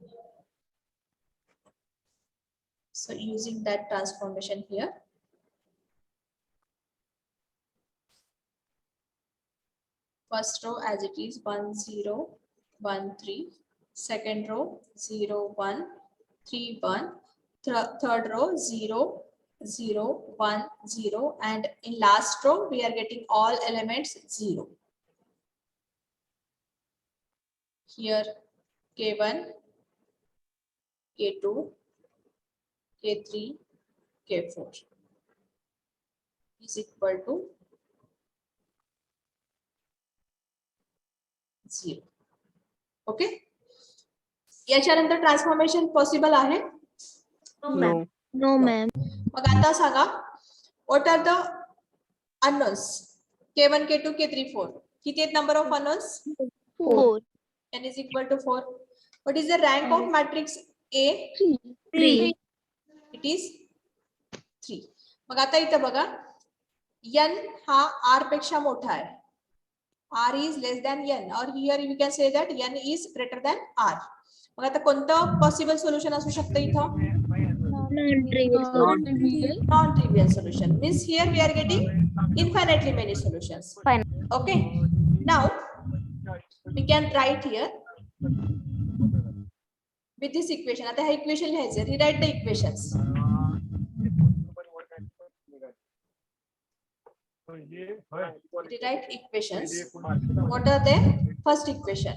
So using that transformation here, first row as it is 1 0 1 3, second row 0 1 3 1, third row 0 0 1 0, and in last row we are getting all elements 0. Here K1 K2 K3 K4 is equal to 0. Okay, याच्यानंतर transformation possible आहे? No, ma'am. मग आता सांगा, what are the unknowns? K1 K2 K3 4, किती आहेत number of unknowns? 4. N is equal to 4. What is the rank of matrix A? 3. It is 3. मग आता इथं बघा, n हा r पेक्षा मोठा आहे, r is less than n, or here you can say that n is greater than r. मग आता कोणतं possible solution असू शकतं इथं? Non-trivial solution means here we are getting infinitely many solutions. Fine. Okay, now we can write here with this equation. आता हा equation लिहायचं, rewrite the equations. Rewrite equations. What are they? First equation,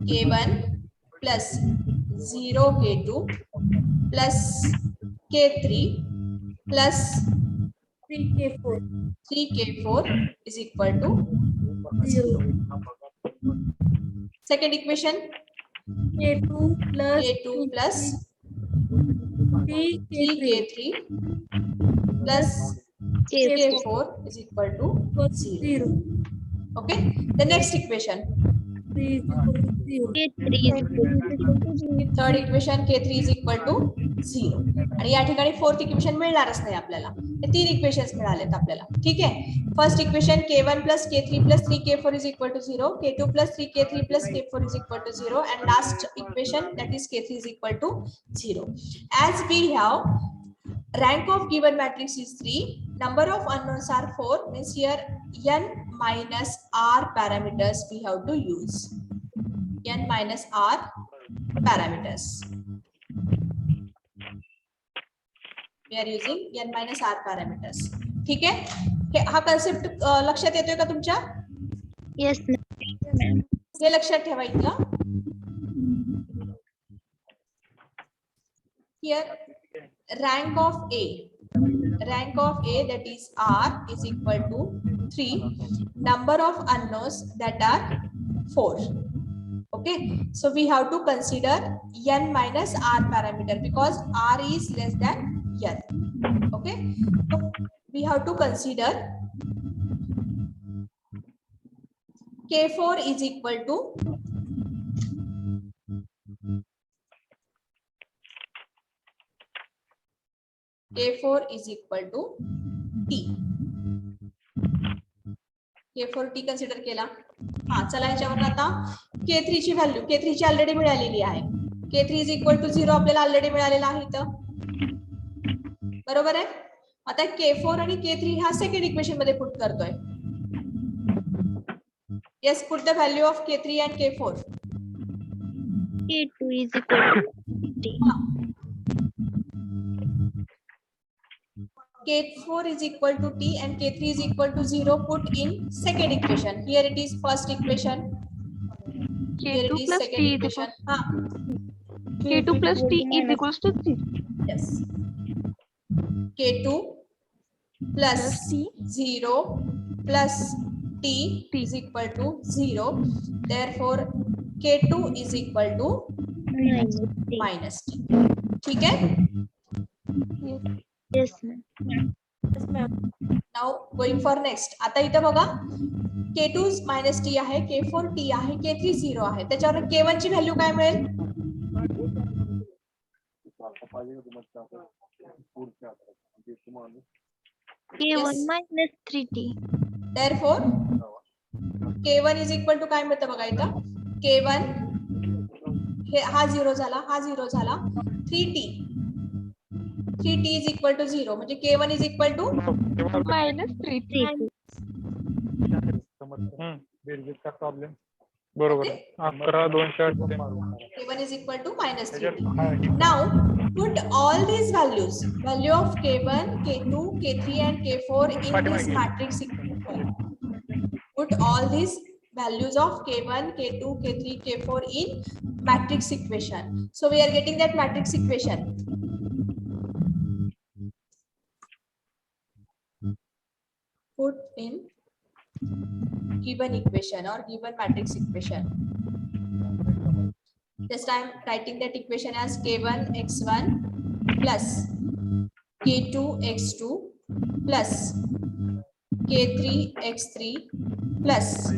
K1 plus 0 K2 plus K3 plus 3K4 is equal to 0. Second equation, K2 plus 3K3 plus K4 is equal to 0. Okay, the next equation, third equation, K3 is equal to 0. आणि या ठिकाणी fourth equation मिळणारच नाही आपल्याला, हे तीन equations मिळालेत आपल्याला. ठीक आहे, first equation K1 plus K3 plus 3K4 is equal to 0, K2 plus 3K3 plus K4 is equal to 0, and last equation, that is K3 is equal to 0. As we have rank of given matrix is 3, number of unknowns are 4, means here n minus r parameters we have to use. N minus r parameters. We are using n minus r parameters. ठीक आहे, हा concept लक्षात येतोय का तुमच्या? Yes, ma'am. हे लक्षात ठेवा इथलं. Here rank of A rank of A, that is R, is equal to 3. Number of unknowns, that are 4. Okay, so we have to consider n minus r parameter because r is less than n. Okay, so we have to consider K4 is equal to K4 is equal to T. K4 T consider केला. हा, चला ह्याच्यावर आता K3 ची value, K3 ची already मिळालेली आहे. K3 is equal to 0 आपल्याला ऑलरेडी मिळालेला आहे इथं. बरोबर आहे. आता K4 आणि K3 ह्या सेकंड इक्वेशन मध्ये पुट करतोय. Yes, put the value of K3 and K4. K2 is equal to T. K4 is equal to T and K3 is equal to 0. Put in second equation. Here it is first equation. Here it K2 is plus second T is equation. K2 plus T is equals to 3. Yes. K2 plus 0 plus T is equal to 0. Therefore, K2 is equal to minus T. ठीक है? Yes, ma'am. Now going for next. आता इथं बघा K2 minus T आहे, K4 T आहे, K3 0 आहे. त्याच्यावर K1 ची व्हॅल्यू काय मिळेल? K1 minus 3T. Therefore, K1 is equal to काय मिळतं बघा इथं? K1 हे हा 0 झाला, हा 0 झाला. 3T. 3T is equal to 0. म्हणजे K1 is equal to Minus 3T. बेरजेचा प्रॉब्लेम बरोबर. 11 208. K1 is equal to minus 3T. Now put all these values, value of K1, K2, K3 and K4 in this matrix equation. Put all these values of K1, K2, K3, K4 in matrix equation. So we are getting that matrix equation. Put in given equation or given matrix equation. Just I am writing that equation as K1 x1 plus K2 x2 plus K3 x3 plus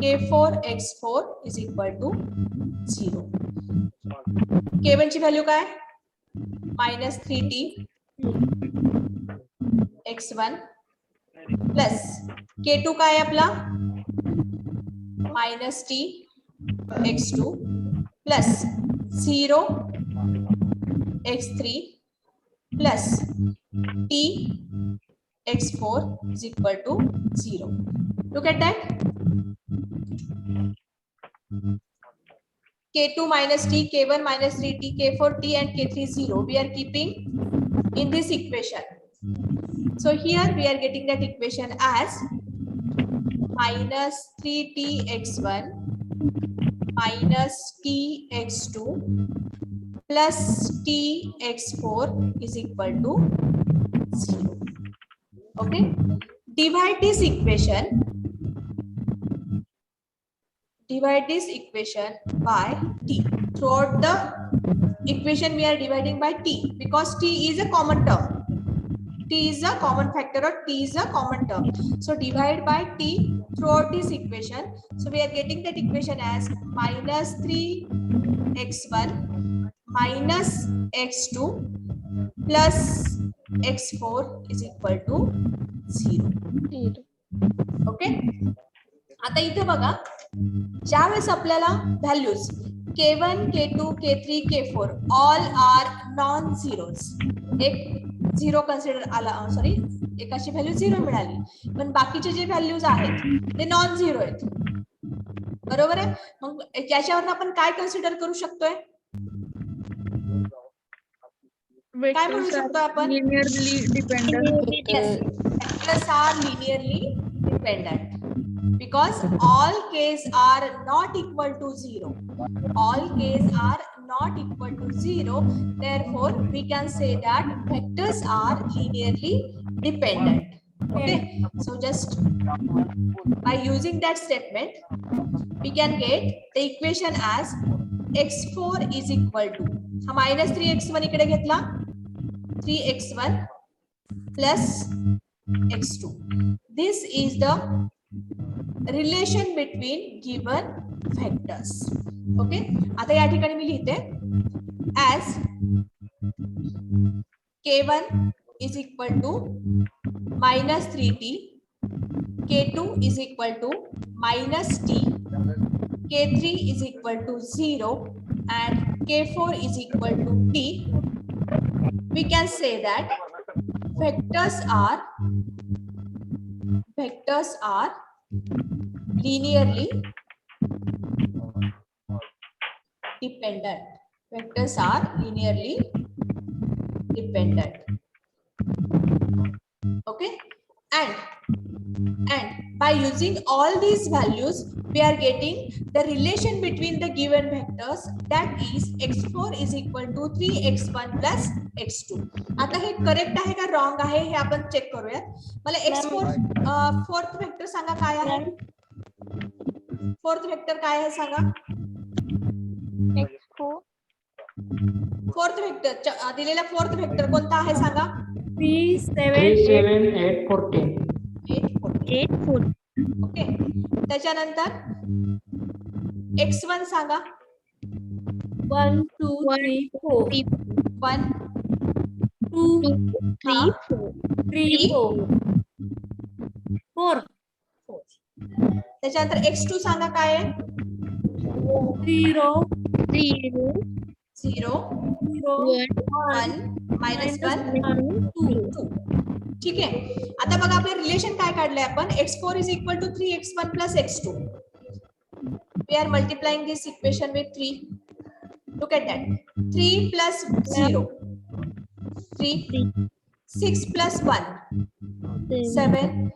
K4 x4 is equal to 0. K1 ची value काय? minus 3T x1 plus K2 काय आपला? minus T x2 plus 0 x3 plus T x4 is equal to 0. Look at that. K2 minus T, K1 minus 3T, K4 T and K3 0. We are keeping in this equation. So here we are getting that equation as minus 3T x1 minus T x2 plus T x4 is equal to 0. Okay. Divide this equation. Divide this equation by T. Throughout the equation we are dividing by T because T is a common term. T is a common factor or T is a common term. So divide by T throughout this equation. So we are getting that equation as minus 3x1 minus x2 plus x4 is equal to 0. Okay. आता इथे बघा ज्यावेळेस आपल्याला values K1, K2, K3, K4 all are non zeros. एक 0 consider आला, sorry एकाची value 0 मिळाली, पण बाकीचे जे व्हॅल्यूज आहेत ते नॉन झिरो आहेत. बरोबर आहे. मग याच्यावर आपण काय कन्सिडर करू शकतोय? काय म्हणू शकतो आपण? Linearly dependent. Vectors are linearly dependent because all k's are not equal to 0. All k's are not equal to 0, therefore we can say that vectors are linearly dependent. Okay, so just by using that statement we can get the equation as x4 is equal to minus 3x1 इकडे घेतला 3x1 plus x2. This is the relation between given vectors. Okay, आता या ठिकाणी मी लिहिते as k1 is equal to minus 3t, k2 is equal to minus t, k3 is equal to 0 and k4 is equal to t. We can say that vectors are linearly dependent. Vectors are linearly dependent. Okay, and by using all these values we are getting the relation between the given vectors, that is x4 is equal to 3x1 plus x2. आता हे correct आहे का wrong आहे हे आपण check करूयात. मला x4 fourth vector सांगा काय आहे. Fourth vector काय आहे सांगा. फोर्थ वेक्टर दिलेला फोर्थ वेक्टर कोणता आहे सांगा. 3, 7, 8, 14. 8 4 ओके, त्याच्यानंतर x1 सांगा. 1, 2, 3, 4. 1 2 3 3, 4. 4. त्याच्यानंतर x2 सांगा काय आहे. 0, 0 0 0, 1 minus 1 1, 2. 2. ठीक आहे, आता बघा आपलं रिलेशन काय काढलंय आपण. x4 is equal to 3x1 plus x2. We are multiplying this equation with 3. Look at that. 3 plus 0 3, 6 plus 1 7,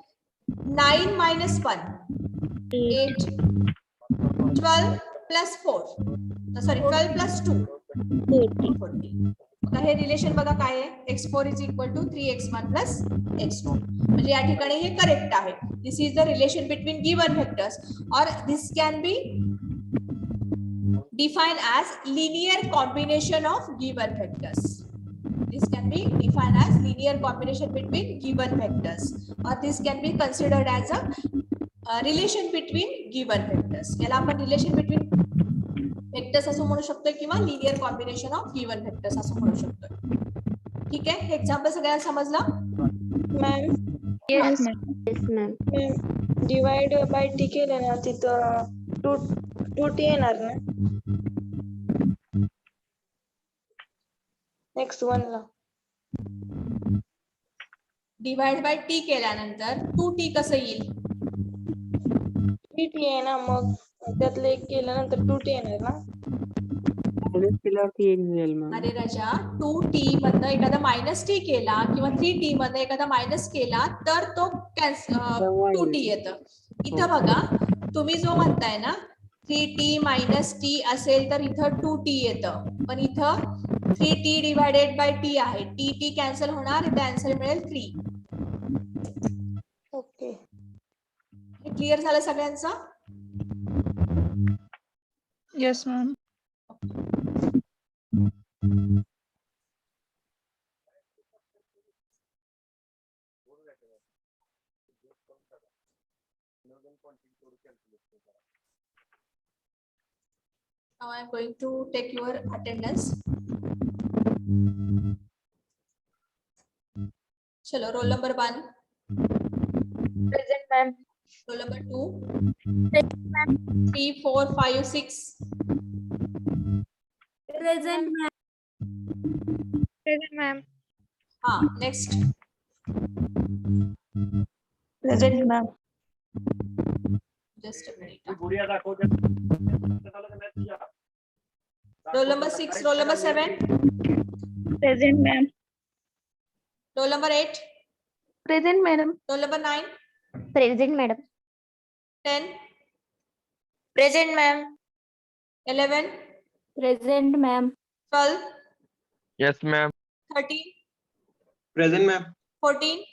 9 minus 1 8, 12 plus 4 sorry 12 plus 2 40. आता हे रिलेशन बघा काय आहे. x4 is equal to 3x1 plus x2. म्हणजे या ठिकाणी हे करेक्ट आहे. This is the relation between given vectors और this can be defined as linear combination of given vectors. This can be defined as linear combination between given vectors, or this can be considered as a relation between given vectors. याला आपण relation between vectors असं म्हणू शकतो किंवा linear combination of given vectors असं म्हणू शकतो. ठीक आहे, हे एक्झाम्पल सगळ्यांना समजलं. Ma'am yes ma'am. Divide by T केलं ना तिथं 2t येणार ना x1 La. Divide by T केल्यानंतर 2t कसं येईल. 3t आहे ना, मग त्यातलं एक केल्यानंतर 2t येणार ना. अरे राजा 2t मधनं एखादा मायनस टी केला किंवा 3t मधनं एखादा मायनस केला तर तो 2t येतं. इथं बघा तुम्ही जो म्हणताय ना 3t मायनस टी असेल तर इथं 2t येतं, पण इथं 3t डिवायडेड बाय टी आहे. टी कॅन्सल होणार, इथं आन्सर मिळेल 3. ओके, हे क्लिअर झालं सगळ्यांचं. Yes ma'am. Now I am going to take your attendance. चलो, roll number 1. Present, ma'am. Roll number 2. 3, 4, 5, 6. Present, ma'am. Present ma'am. Next. Present, ma'am. Just a minute. Roll number 6, roll number 7. Present ma'am. Roll number 8. Present madam. Roll number 9. Present madam. 10. Present, ma'am. 11. Present, ma'am. 12, Yes, ma'am. 13, Present, ma'am. 14.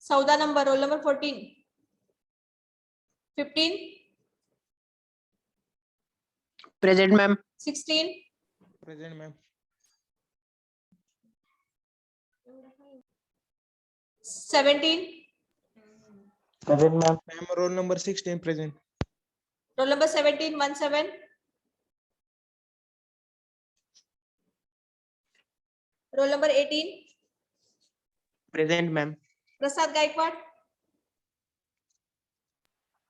14 number, roll number 14. 15, Present, ma'am. 16, Present, ma'am. 17, Present, ma'am. Ma'am, roll number 16, present. roll number 17, 17. Roll number 18, Present, ma'am. Prasad Gaikwad.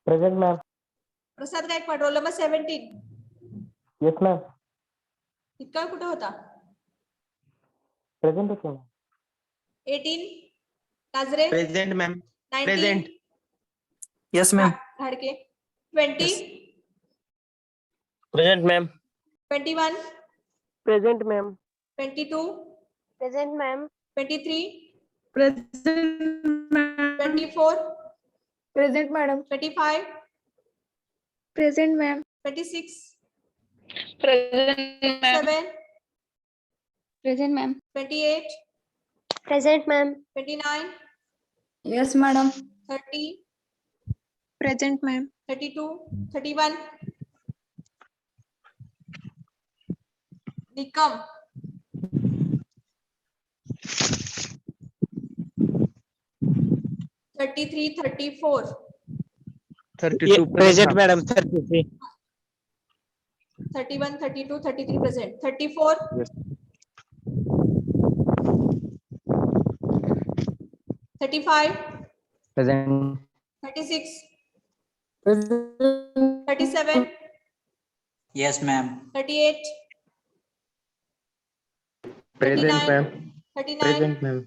Present, ma'am. Prasad Gaikwad, roll number 17. Yes, ma'am. इतका वेळ कुठे होता? Present, ma'am. 18, काजरे. Present, ma'am. 19, Present. Yes, घाडके. 20, Present, ma'am. 21, Present, ma'am. 22, Present, ma'am. 23, Present, ma'am. 24, Present, madam. 25, Present, ma'am. 26, Present, ma'am. 7, Present, ma'am. 28, Present, ma'am. 29, Yes, madam. 30, Present, ma'am. 32, 31. Nikam. 33, 34. 32. Present, madam. 33. 31, 32, 33 present. 34. Yes. 35, Present. 36, Present. 37, Yes, ma'am. 38, Present, 39, ma'am. 39, Present, ma'am.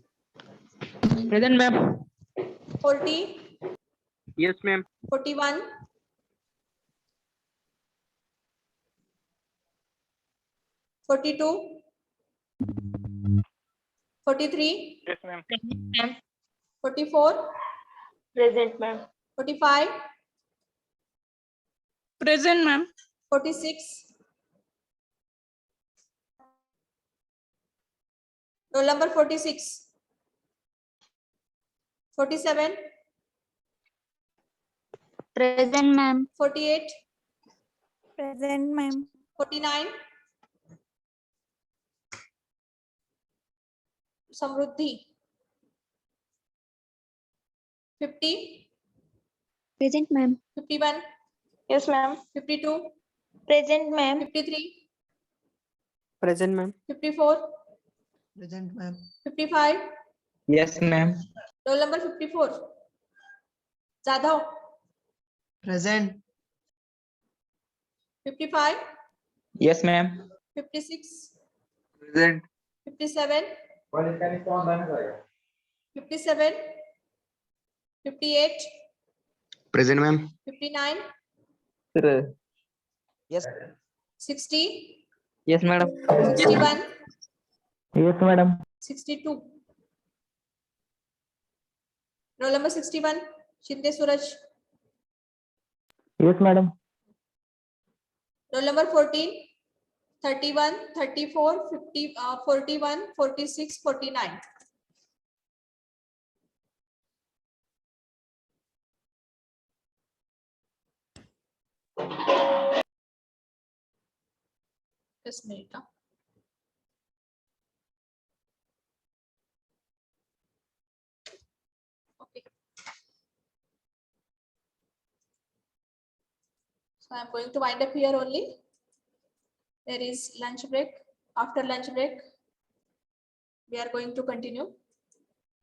Present, ma'am. 40, Yes, ma'am. 41, 42, 43, Yes, ma'am. 44, Present, ma'am. 45, Present, ma'am. 46. Roll number 46. 47, Present, ma'am. 48, Present, ma'am. 49. Samruddhi. 50, Present, ma'am. 51, Yes, ma'am. 52, Present, ma'am. 53, Present, ma'am. 54, Present, ma'am. 55. Yes, ma'am. Roll number 54. Jadhav. Present. 55, Yes, ma'am. 56, Present. 57, 57, 58, Present, ma'am. 59, Yes. 60, Yes, madam. 61, Yes, madam. 62. Roll number 61. Shinde Suraj. Yes, madam. Roll number 14. 31, 34, 50, 41, 46, 49. Just a minute. Okay. So I'm going to wind up here only. There is lunch break. After lunch break, we are going to continue.